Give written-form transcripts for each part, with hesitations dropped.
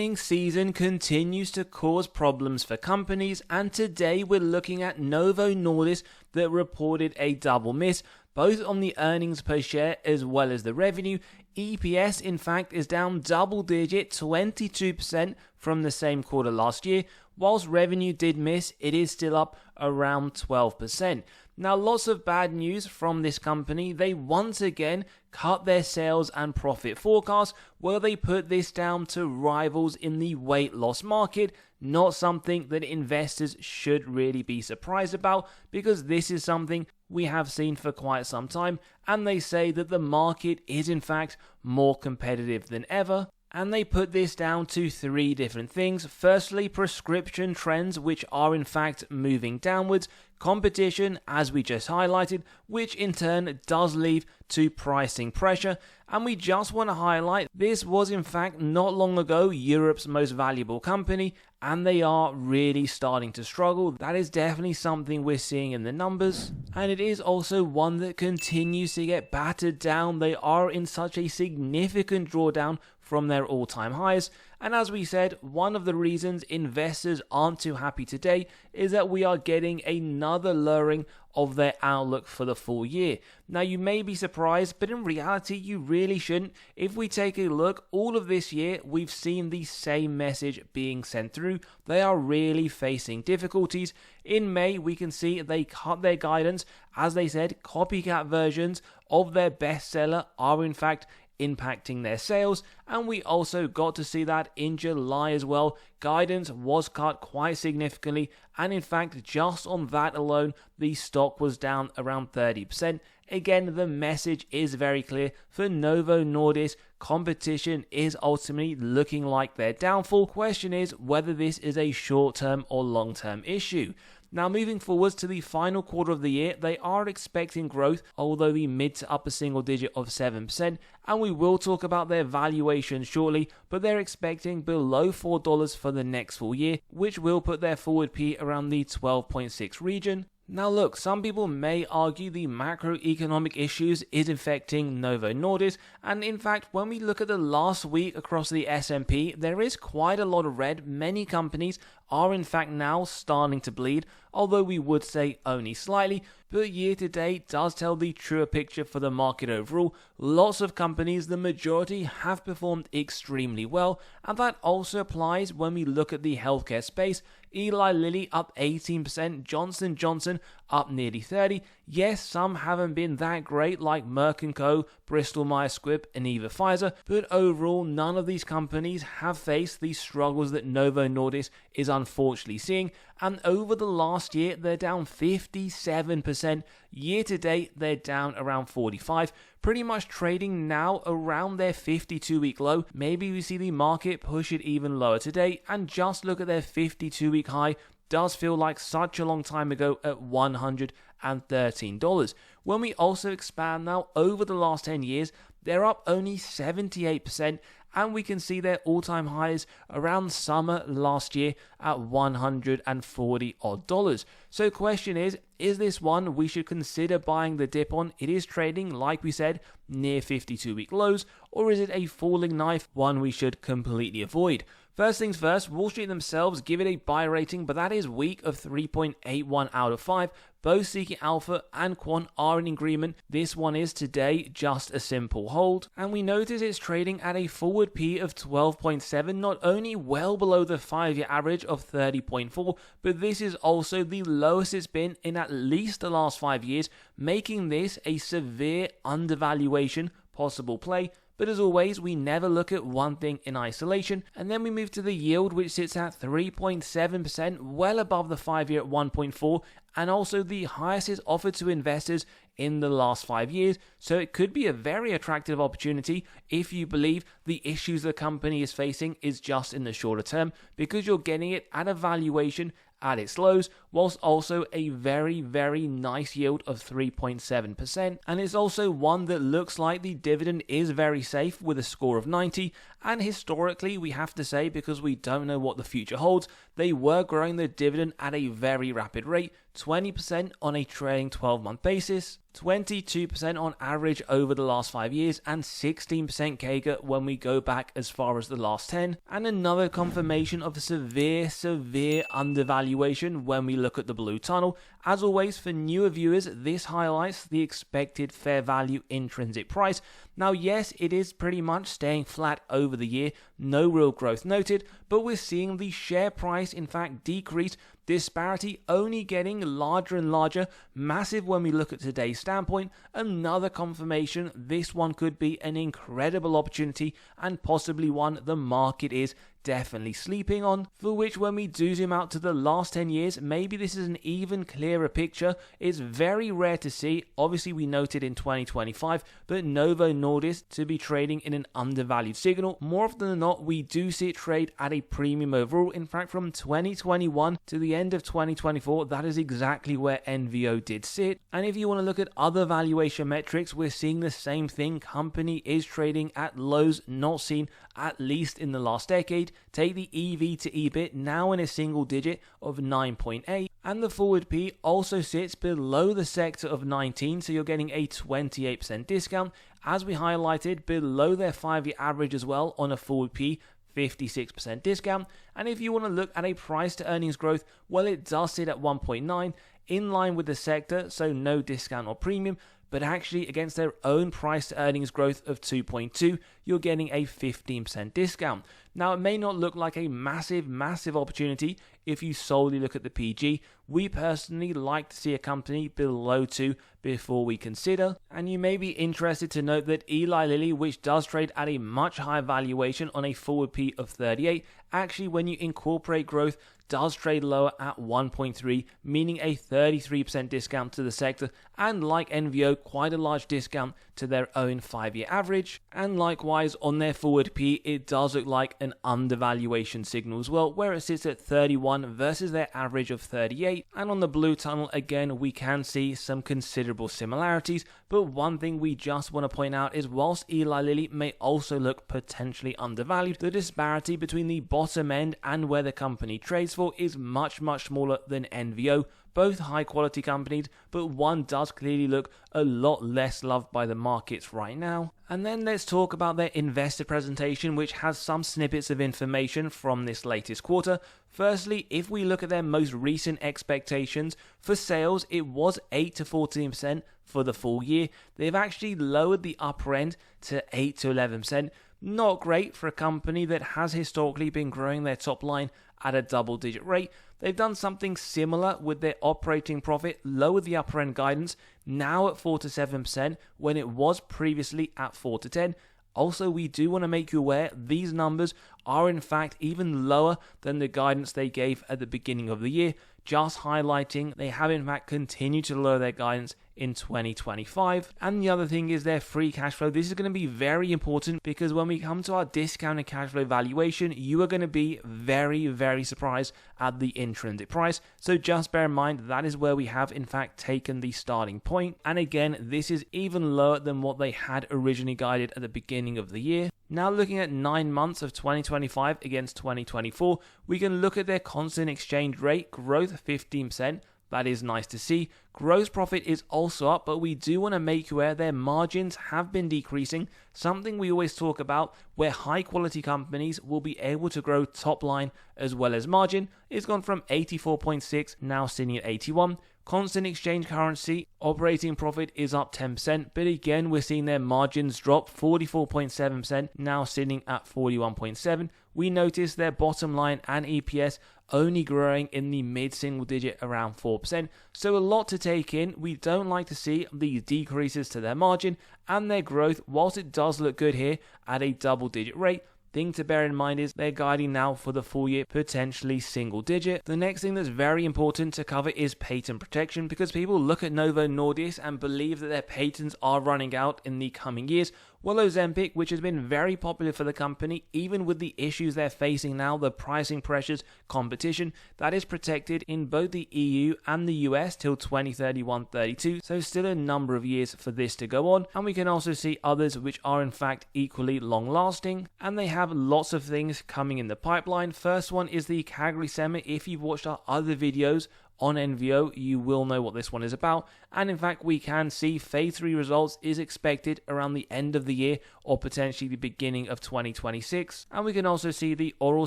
earnings season continues to cause problems for companies, and today we're looking at Novo Nordisk that reported a double miss, both on the earnings per share as well as the revenue. EPS, in fact, is down double digit, 22% from the same quarter last year. Whilst revenue did miss, it is still up around 12%. Now, lots of bad news from this company. They once again cut their sales and profit forecast, where they put this down to rivals in the weight loss market. Not something that investors should really be surprised about, because this is something we have seen for quite some time, and they say that the market is in fact more competitive than ever. And they put this down to three different things. Firstly, prescription trends, which are in fact moving downwards. Competition, as we just highlighted, which in turn does lead to pricing pressure. And we just want to highlight, this was in fact not long ago Europe's most valuable company, and they are really starting to struggle. That is definitely something we're seeing in the numbers. And it is also one that continues to get battered down. They are in such a significant drawdown from their all-time highs. And as we said, one of the reasons investors aren't too happy today is that we are getting another lowering of their outlook for the full year. Now, you may be surprised, but in reality, you really shouldn't. If we take a look, all of this year, we've seen the same message being sent through. They are really facing difficulties. In May, we can see they cut their guidance. As they said, copycat versions of their bestseller are in fact impacting their sales, and we also got to see that in July as well. Guidance was cut quite significantly, and in fact just on that alone the stock was down around 30%. Again, the message is very clear for Novo Nordisk. Competition is ultimately looking like their downfall. Question is whether this is a short-term or long-term issue. Now, moving forwards to the final quarter of the year, they are expecting growth, although the mid to upper single digit of 7%, and we will talk about their valuation shortly, but they're expecting below $4 for the next full year, which will put their forward P around the 12.6 region. Now look, some people may argue the macroeconomic issues is affecting Novo Nordisk, and in fact when we look at the last week across the S&P, there is quite a lot of red. Many companies are in fact now starting to bleed, although we would say only slightly, but year to date does tell the truer picture for the market overall. Lots of companies, the majority, have performed extremely well, and that also applies when we look at the healthcare space. Eli Lilly up 18%, Johnson & Johnson up nearly 30%. Yes, some haven't been that great like Merck & Co, Bristol Myers Squibb and even Pfizer, but overall none of these companies have faced the struggles that Novo Nordisk is unfortunately seeing, and over the last year they're down 57%. Year to date they're down around 45%, pretty much trading now around their 52-week low. Maybe we see the market push it even lower today, and just look at their 52-week high. Does feel like such a long time ago at $113. When we also expand now over the last 10 years, they're up only 78%, and we can see their all-time highs around summer last year at $140 odd. So question is this one we should consider buying the dip on? It is trading, like we said, near 52-week lows, or is it a falling knife, one we should completely avoid? First things first, Wall Street themselves give it a buy rating, but that is weak of 3.81 out of 5. Both Seeking Alpha and Quant are in agreement. This one is today just a simple hold. And we notice it's trading at a forward P of 12.7, not only well below the 5-year average of 30.4, but this is also the lowest it's been in at least the last 5 years, making this a severe undervaluation possible play. But as always, we never look at one thing in isolation. And then we move to the yield, which sits at 3.7%, well above the 5-year at 1.4, and also the highest is offered to investors in the last 5 years. So it could be a very attractive opportunity if you believe the issues the company is facing is just in the shorter term, because you're getting it at a valuation at its lows, whilst also a very, very nice yield of 3.7%. And it's also one that looks like the dividend is very safe with a score of 90, And historically, we have to say, because we don't know what the future holds, they were growing the dividend at a very rapid rate, 20% on a trailing 12-month basis, 22% on average over the last 5 years, and 16% CAGR when we go back as far as the last 10. And another confirmation of severe undervaluation when we look at the blue tunnel. As always, for newer viewers, this highlights the expected fair value intrinsic price. Now, yes, it is pretty much staying flat over the year, no real growth noted, but we're seeing the share price in fact decrease, disparity only getting larger and larger, massive when we look at today's standpoint. Another confirmation this one could be an incredible opportunity and possibly one the market is definitely sleeping on, for which when we do zoom out to the last 10 years, maybe this is an even clearer picture. It's very rare to see, obviously we noted in 2025, but Novo Nordisk to be trading in an undervalued signal. More often than not, we do see it trade at a premium overall. In fact, from 2021 to the end of 2024, that is exactly where NVO did sit. And if you want to look at other valuation metrics, we're seeing the same thing. Company is trading at lows not seen at least in the last decade. Take the EV to EBIT now in a single digit of 9.8, and the forward P also sits below the sector of 19, so you're getting a 28% discount, as we highlighted, below their 5-year average as well on a forward P, 56% discount. And if you want to look at a price to earnings growth, well, it does sit at 1.9, in line with the sector, so no discount or premium, but actually against their own price to earnings growth of 2.2, you're getting a 15% discount. Now, it may not look like a massive opportunity if you solely look at the PG. We personally like to see a company below 2 before we consider. And you may be interested to note that Eli Lilly, which does trade at a much higher valuation on a forward P of 38, actually when you incorporate growth, does trade lower at 1.3, meaning a 33% discount to the sector, and like NVO, quite a large discount to their own 5-year average. And likewise on their forward P, it does look like an undervaluation signal as well, where it sits at 31 versus their average of 38. And on the blue tunnel, again, we can see some considerable similarities, but one thing we just want to point out is whilst Eli Lilly may also look potentially undervalued, the disparity between the bottom end and where the company trades for is much smaller than NVO. Both high quality companies, but one does clearly look a lot less loved by the markets right now. And then let's talk about their investor presentation, which has some snippets of information from this latest quarter. Firstly, if we look at their most recent expectations for sales, it was 8 to 14% for the full year. They've actually lowered the upper end to 8 to 11%. Not great for a company that has historically been growing their top line at a double-digit rate. They've done something similar with their operating profit, lowered the upper end guidance, now at 4 to 7% when it was previously at 4 to 10. Also, we do want to make you aware these numbers are in fact even lower than the guidance they gave at the beginning of the year, just highlighting they have in fact continued to lower their guidance in 2025. And the other thing is their free cash flow. This is going to be very important because when we come to our discounted cash flow valuation, you are going to be very surprised at the intrinsic price. So just bear in mind that is where we have in fact taken the starting point. And again, this is even lower than what they had originally guided at the beginning of the year. Now looking at 9 months of 2025 against 2024, we can look at their constant exchange rate growth 15%. That is nice to see. Gross profit is also up, but we do want to make you aware their margins have been decreasing, something we always talk about where high quality companies will be able to grow top line as well as margin. It's gone from 84.6, now sitting at 81. Constant exchange currency, operating profit is up 10%, but again, we're seeing their margins drop 44.7%, now sitting at 41.7. We notice their bottom line and EPS only growing in the mid-single digit around 4%. So a lot to take in. We don't like to see these decreases to their margin and their growth, whilst it does look good here at a double-digit rate. Thing to bear in mind is they're guiding now for the full year potentially single digit. The next thing that's very important to cover is patent protection, because people look at Novo Nordisk and believe that their patents are running out in the coming years, Well, Ozempic, which has been very popular for the company, even with the issues they're facing now, the pricing pressures, competition, that is protected in both the EU and the US till 2031-32, so still a number of years for this to go on. And we can also see others which are in fact equally long lasting, and they have lots of things coming in the pipeline. First one is the CagriSema. If you've watched our other videos on NVO, you will know what this one is about, and in fact we can see phase 3 results is expected around the end of the year or potentially the beginning of 2026, and we can also see the oral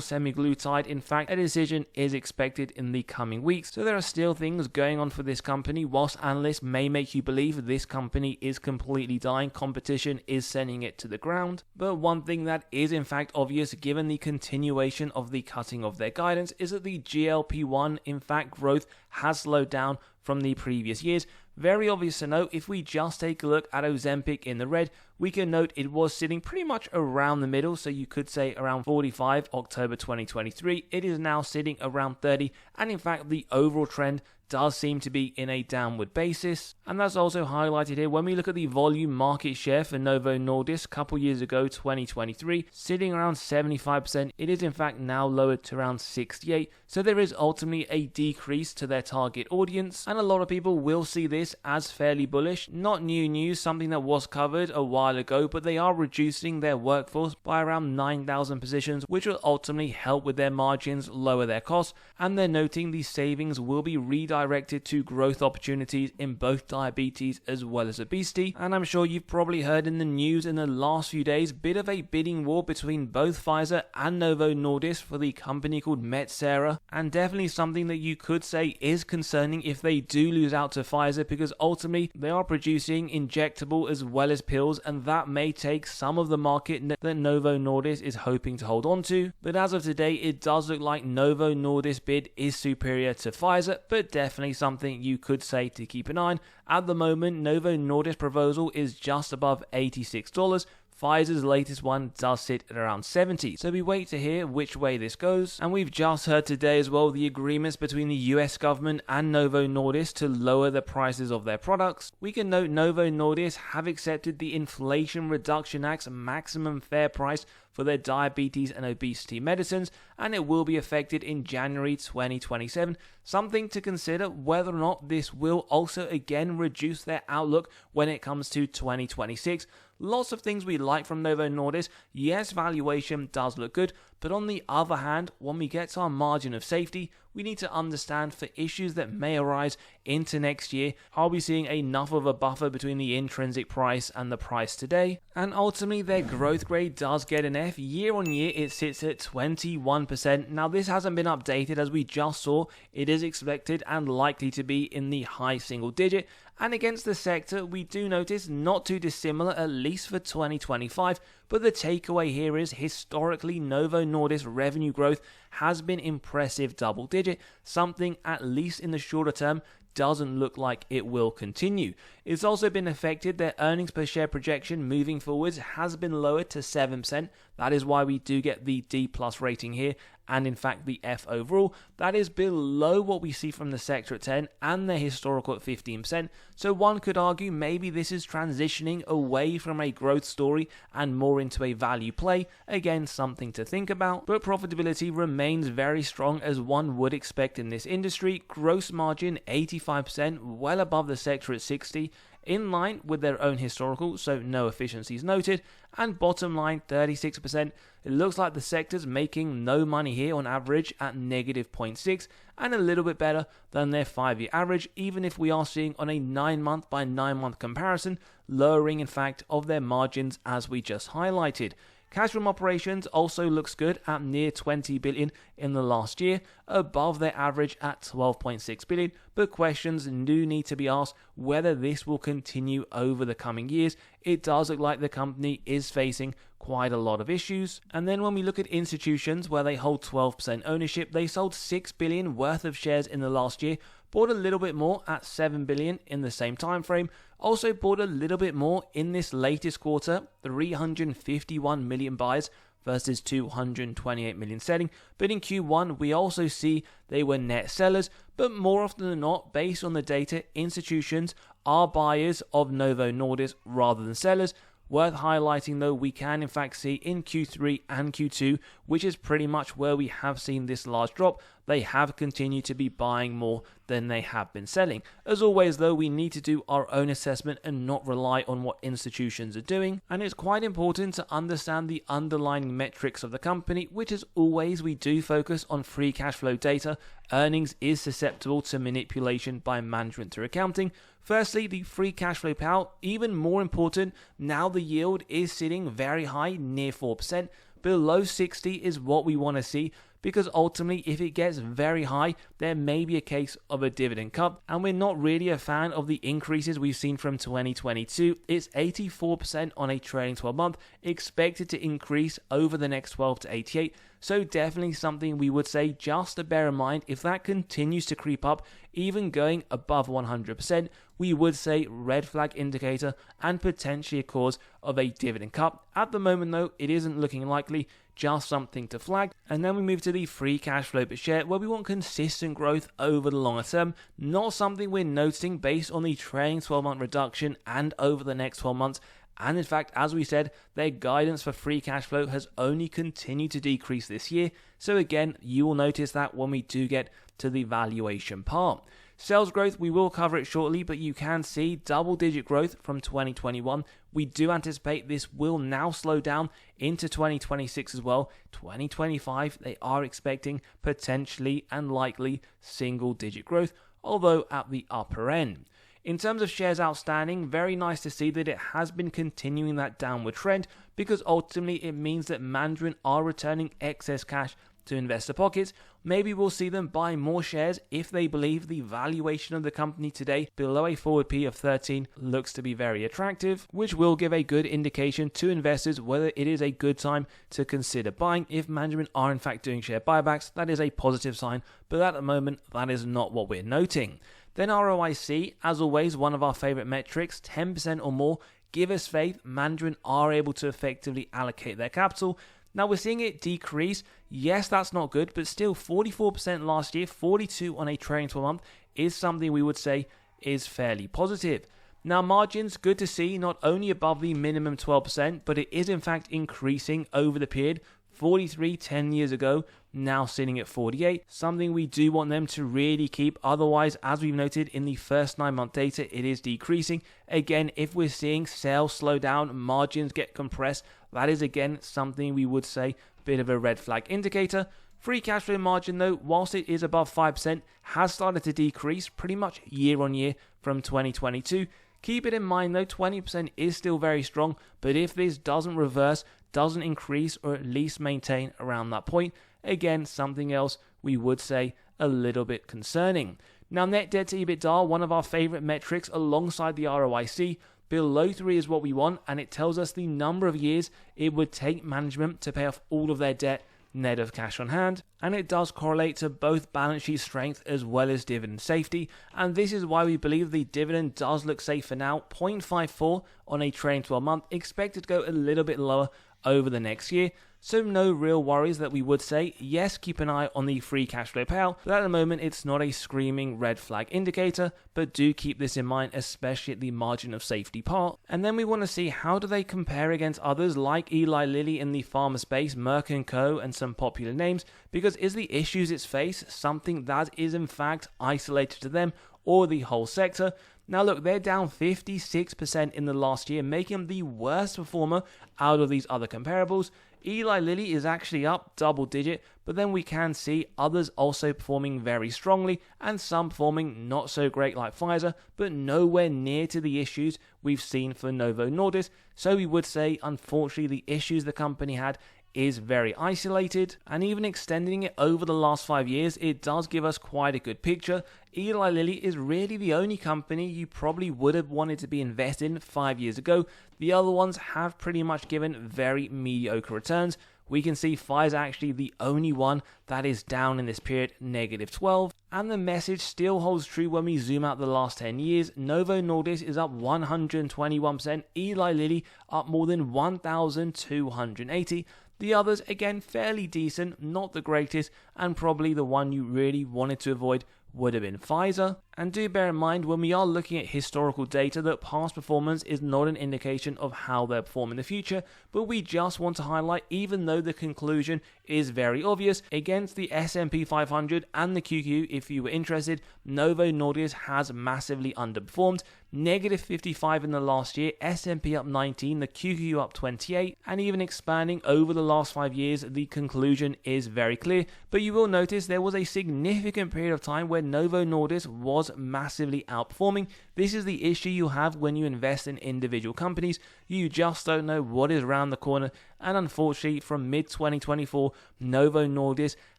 semaglutide. In fact, a decision is expected in the coming weeks, so there are still things going on for this company. Whilst analysts may make you believe this company is completely dying, competition is sending it to the ground, but one thing that is in fact obvious given the continuation of the cutting of their guidance is that the GLP-1 in fact growth has slowed down from the previous years. Very obvious to note, if we just take a look at Ozempic in the red, we can note it was sitting pretty much around the middle, so you could say around 45 October 2023. It is now sitting around 30, and in fact the overall trend does seem to be in a downward basis, and that's also highlighted here when we look at the volume market share for Novo Nordisk a couple years ago, 2023, sitting around 75%. It is in fact now lowered to around 68, so there is ultimately a decrease to their target audience, and a lot of people will see this as fairly bullish. Not new news, something that was covered a while ago, but they are reducing their workforce by around 9,000 positions, which will ultimately help with their margins, lower their costs, and they're noting these savings will be redirected to growth opportunities in both diabetes as well as obesity. And I'm sure you've probably heard in the news in the last few days, bit of a bidding war between both Pfizer and Novo Nordisk for the company called Metsera, and definitely something that you could say is concerning if they do lose out to Pfizer, because ultimately they are producing injectable as well as pills, and that may take some of the market that Novo Nordisk is hoping to hold on to. But as of today, it does look like Novo Nordisk bid is superior to Pfizer, but definitely something you could say to keep an eye on. At the moment, Novo Nordisk proposal is just above $86. Pfizer's latest one does sit at around 70, so we wait to hear which way this goes. And we've just heard today as well the agreements between the US government and Novo Nordisk to lower the prices of their products. We can note Novo Nordisk have accepted the Inflation Reduction Act's maximum fair price for their diabetes and obesity medicines, and it will be effected in January 2027. Something to consider whether or not this will also again reduce their outlook when it comes to 2026. Lots of things we like from Novo Nordisk. Yes, valuation does look good, but on the other hand, when we get to our margin of safety, we need to understand for issues that may arise into next year, are we seeing enough of a buffer between the intrinsic price and the price today? And ultimately, their growth grade does get an F. Year on year, it sits at 21%. Now, this hasn't been updated, as we just saw. It is expected and likely to be in the high single digit. And against the sector, we do notice not too dissimilar, at least for 2025. But the takeaway here is historically Novo Nordisk revenue growth has been impressive double digit, something at least in the shorter term doesn't look like it will continue. It's also been affected. Their earnings per share projection moving forwards has been lowered to 7%. That is why we do get the D+ rating here, and in fact the F overall. That is below what we see from the sector at 10 and their historical at 15%. So one could argue maybe this is transitioning away from a growth story and more into a value play. Again, something to think about. But profitability remains very strong, as one would expect in this industry. Gross margin 85%, well above the sector at 60%. In line with their own historical, so no efficiencies noted, and bottom line 36%. It looks like the sector's making no money here on average at negative 0.6, and a little bit better than their 5-year average, even if we are seeing on a 9-month by 9-month comparison, lowering in fact of their margins as we just highlighted. Cash from operations also looks good at near 20 billion in the last year, above their average at 12.6 billion, but questions do need to be asked whether this will continue over the coming years. It does look like the company is facing quite a lot of issues. And then when we look at institutions where they hold 12% ownership, they sold 6 billion worth of shares in the last year, bought a little bit more at 7 billion in the same time frame, also bought a little bit more in this latest quarter, 351 million buys versus 228 million selling. But in Q1, we also see they were net sellers, but more often than not, based on the data, institutions are buyers of Novo Nordisk rather than sellers. Worth highlighting though, we can in fact see in Q3 and Q2, which is pretty much where we have seen this large drop, they have continued to be buying more than they have been selling. As always though, we need to do our own assessment and not rely on what institutions are doing, and it's quite important to understand the underlying metrics of the company, which as always we do focus on free cash flow data. Earnings is susceptible to manipulation by management through accounting. Firstly, the free cash flow payout, even more important, now the yield is sitting very high, near 4%. Below 60 is what we want to see, because ultimately if it gets very high, there may be a case of a dividend cut, and we're not really a fan of the increases we've seen from 2022. It's 84% on a trailing 12 month, expected to increase over the next 12 to 88, so definitely something we would say just to bear in mind. If that continues to creep up, even going above 100%, we would say red flag indicator and potentially a cause of a dividend cut. At the moment though, it isn't looking likely, just something to flag. And then we move to the free cash flow per share, where we want consistent growth over the longer term, not something we're noticing based on the trailing 12-month reduction and over the next 12 months. And in fact, as we said, their guidance for free cash flow has only continued to decrease this year. So again, you will notice that when we do get to the valuation part. Sales growth, we will cover it shortly, but you can see double-digit growth from 2021. We do anticipate this will now slow down into 2026 as well. 2025, they are expecting potentially and likely single-digit growth, although at the upper end. In terms of shares outstanding, very nice to see that it has been continuing that downward trend, because ultimately it means that management are returning excess cash to investor pockets. Maybe we'll see them buy more shares if they believe the valuation of the company today below a forward P of 13 looks to be very attractive, which will give a good indication to investors whether it is a good time to consider buying. If management are in fact doing share buybacks, that is a positive sign, but at the moment that is not what we're noting. Then ROIC, as always, one of our favorite metrics, 10% or more, give us faith management are able to effectively allocate their capital. Now we're seeing it decrease. Yes, that's not good, but still 44% last year, 42 on a trailing 12 month is something we would say is fairly positive. Now margins, good to see, not only above the minimum 12%, but it is in fact increasing over the period. 43 10 years ago, now sitting at 48, something we do want them to really keep. Otherwise, as we've noted in the first 9-month data, it is decreasing. Again, if we're seeing sales slow down, margins get compressed, that is again something we would say bit of a red flag indicator. Free cash flow margin though, whilst it is above 5%, has started to decrease pretty much year on year from 2022. Keep it in mind though, 20% is still very strong, but if this doesn't reverse, doesn't increase, or at least maintain around that point, again, something else we would say a little bit concerning. Now, net debt to EBITDA, one of our favorite metrics alongside the ROIC, below 3 is what we want, and it tells us the number of years it would take management to pay off all of their debt net of cash on hand, and it does correlate to both balance sheet strength as well as dividend safety, and this is why we believe the dividend does look safe for now. 0.54 on a trailing 12 month, expected to go a little bit lower over the next year, so no real worries that we would say. Yes, keep an eye on the free cash flow payout, but at the moment it's not a screaming red flag indicator, but do keep this in mind, especially at the margin of safety part. And then we want to see how do they compare against others like Eli Lilly in the pharma space, Merck & Co, and some popular names, because is the issues it's faced something that is in fact isolated to them or the whole sector? Now look, they're down 56% in the last year, making them the worst performer out of these other comparables. Eli Lilly is actually up double digit, but then we can see others also performing very strongly and some performing not so great like Pfizer, but nowhere near to the issues we've seen for Novo Nordisk. So we would say, unfortunately, the issues the company had is very isolated, and even extending it over the last 5 years, it does give us quite a good picture. Eli Lilly is really the only company you probably would have wanted to be invested in 5 years ago. The other ones have pretty much given very mediocre returns. We can see Pfizer actually the only one that is down in this period, -12. And the message still holds true when we zoom out the last 10 years. Novo Nordisk is up 121%, Eli Lilly up more than 1,280. The others, again, fairly decent, not the greatest, and probably the one you really wanted to avoid would have been Pfizer. And do bear in mind when we are looking at historical data that past performance is not an indication of how they'll perform in the future, but we just want to highlight, even though the conclusion is very obvious, against the S&P 500 and the QQ, if you were interested, Novo Nordisk has massively underperformed. Negative 55 in the last year, S&P up 19, the QQ up 28, and even expanding over the last 5 years, the conclusion is very clear. But you will notice there was a significant period of time where Novo Nordisk was massively outperforming. This is the issue you have when you invest in individual companies. You just don't know what is around the corner, and unfortunately from mid-2024, Novo Nordisk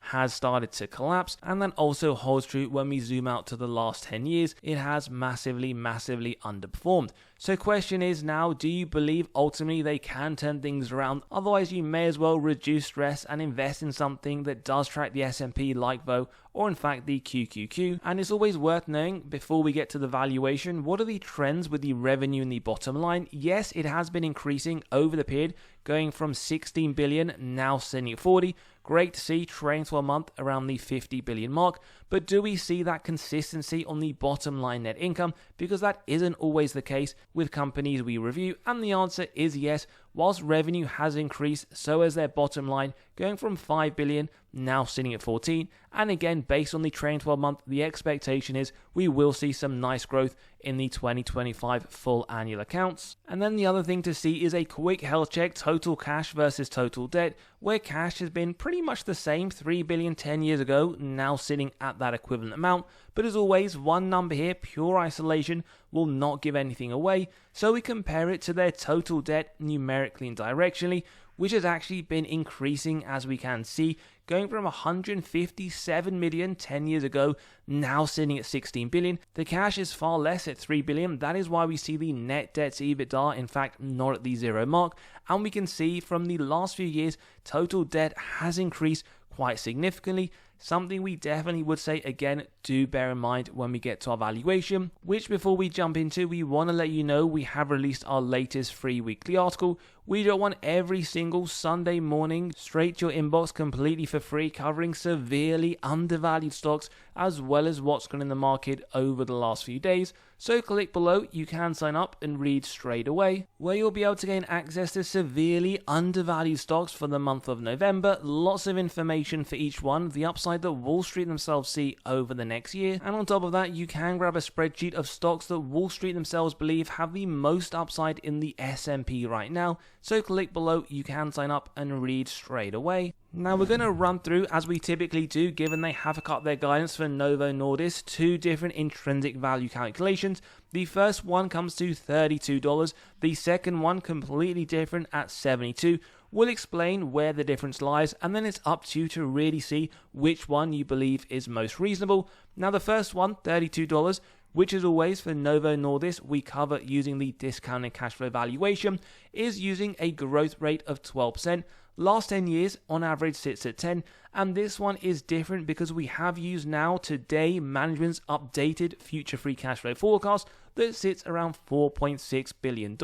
has started to collapse, and that also holds true when we zoom out to the last 10 years. It has massively underperformed. So question is now, do you believe ultimately they can turn things around? Otherwise, you may as well reduce stress and invest in something that does track the S&P like VO, or in fact the QQQ. And it's always worth knowing, before we get to the valuation, what are the trends with the revenue and the bottom line? Yes, it has been increasing over the period, going from 16 billion, now sitting at 40. Great to see, trailing 12 month around the 50 billion mark. But do we see that consistency on the bottom line net income? Because that isn't always the case with companies we review. And the answer is yes. Whilst revenue has increased, so has their bottom line, going from 5 billion, now sitting at 14. And again, based on the trailing 12 month, the expectation is we will see some nice growth in the 2025 full annual accounts. And then the other thing to see is a quick health check, total cash versus total debt, where cash has been pretty much the same, 3 billion 10 years ago, now sitting at that equivalent amount. But as always, one number here, pure isolation, will not give anything away. So we compare it to their total debt numerically and directionally, which has actually been increasing, as we can see, going from 157 million 10 years ago, now sitting at 16 billion. The cash is far less at 3 billion. That is why we see the net debt to EBITDA, in fact, not at the zero mark. And we can see from the last few years, total debt has increased quite significantly. Something we definitely would say, again, do bear in mind when we get to our valuation, which before we jump into, we want to let you know we have released our latest free weekly article. We do one every single Sunday morning straight to your inbox completely for free, covering severely undervalued stocks as well as what's gone in the market over the last few days. So click below, you can sign up and read straight away, where you'll be able to gain access to severely undervalued stocks for the month of November. Lots of information for each one, the upside that Wall Street themselves see over the next year. And on top of that, you can grab a spreadsheet of stocks that Wall Street themselves believe have the most upside in the S&P right now. So click below, you can sign up and read straight away. Now we're going to run through, as we typically do, given they have cut their guidance for Novo Nordisk, two different intrinsic value calculations. The first one comes to $32, the second one completely different at $72. We'll explain where the difference lies, and then it's up to you to really see which one you believe is most reasonable. Now the first one, $32, which as always for Novo Nordisk we cover using the discounted cash flow valuation, is using a growth rate of 12%. Last 10 years on average sits at 10, and this one is different because we have used now today management's updated future free cash flow forecast that sits around $4.6 billion.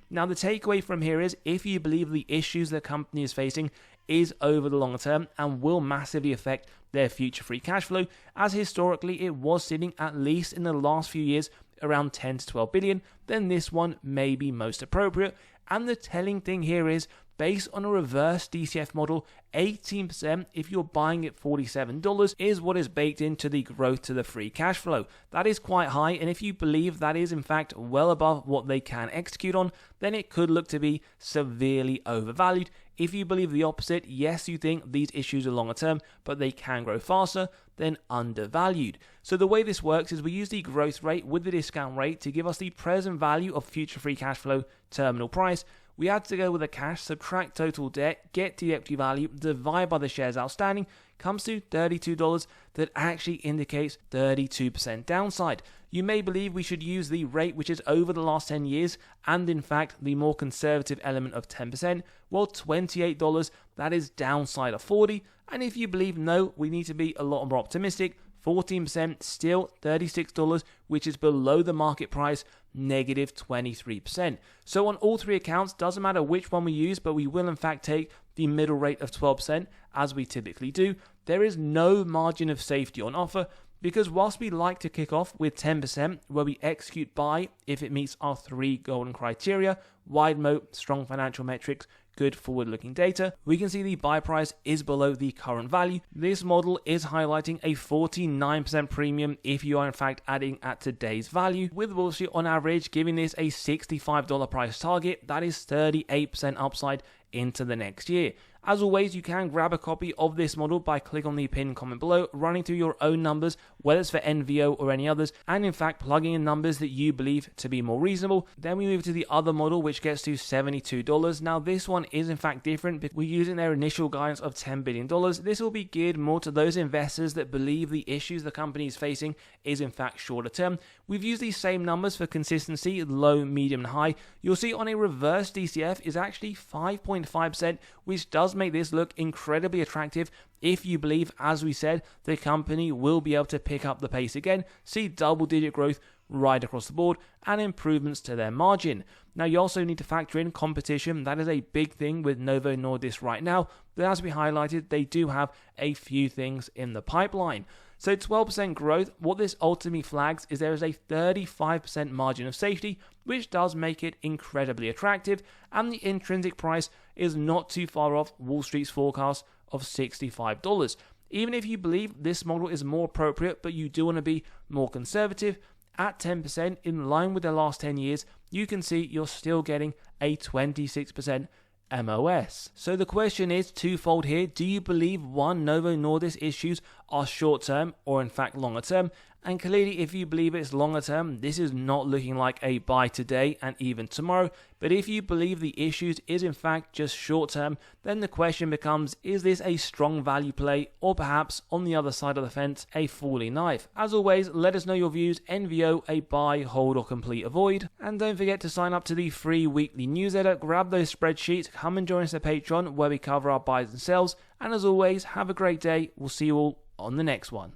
Now the takeaway from here is, if you believe the issues the company is facing is over the long term and will massively affect their future free cash flow, as historically it was sitting at least in the last few years around 10 to 12 billion, then this one may be most appropriate. And the telling thing here is, based on a reverse DCF model, 18% if you're buying at $47 is what is baked into the growth to the free cash flow. That is quite high, and if you believe that is in fact well above what they can execute on, then it could look to be severely overvalued. If you believe the opposite, yes, you think these issues are longer term, but they can grow faster, then undervalued. So the way this works is we use the growth rate with the discount rate to give us the present value of future free cash flow terminal price. We add together with the cash, subtract total debt, get to the equity value, divide by the shares outstanding, comes to $32 that actually indicates 32% downside. You may believe we should use the rate which is over the last 10 years and in fact the more conservative element of 10%, well $28, that is downside of 40, and if you believe no, we need to be a lot more optimistic, 14%, still $36, which is below the market price, negative 23%. So on all three accounts, doesn't matter which one we use, but we will in fact take the middle rate of 12%, as we typically do. There is no margin of safety on offer. because whilst we like to kick off with 10% where we execute buy if it meets our 3 golden criteria, wide moat, strong financial metrics, good forward-looking data, we can see the buy price is below the current value. This model is highlighting a 49% premium if you are in fact adding at today's value, with Wall Street on average giving this a $65 price target. That is 38% upside into the next year. As always, you can grab a copy of this model by clicking on the pinned comment below, running through your own numbers, whether it's for NVO or any others, and in fact plugging in numbers that you believe to be more reasonable. Then we move to the other model, which gets to $72. Now this one is in fact different because we're using their initial guidance of $10 billion. This will be geared more to those investors that believe the issues the company is facing is in fact shorter term. We've used these same numbers for consistency, low, medium, and high. You'll see on a reverse DCF is actually 5.5%, which does make this look incredibly attractive if you believe, as we said, the company will be able to pick up the pace again, see double-digit growth right across the board, and improvements to their margin. Now, you also need to factor in competition. That is a big thing with Novo Nordisk right now, but as we highlighted, they do have a few things in the pipeline. So 12% growth, what this ultimately flags is there is a 35% margin of safety, which does make it incredibly attractive, and the intrinsic price is not too far off Wall Street's forecast of $65. Even if you believe this model is more appropriate, but you do want to be more conservative, at 10% in line with the last 10 years, you can see you're still getting a 26% MOS. So the question is twofold here. Do you believe one, Novo Nordisk issues are short term or in fact longer term? And clearly if you believe it's longer term, this is not looking like a buy today and even tomorrow. But if you believe the issues is in fact just short term, then the question becomes, is this a strong value play or perhaps on the other side of the fence a falling knife? As always, let us know your views. NVO, a buy, hold or complete avoid. And don't forget to sign up to the free weekly newsletter, grab those spreadsheets, come and join us at Patreon where we cover our buys and sells. And as always, have a great day. We'll see you all on the next one.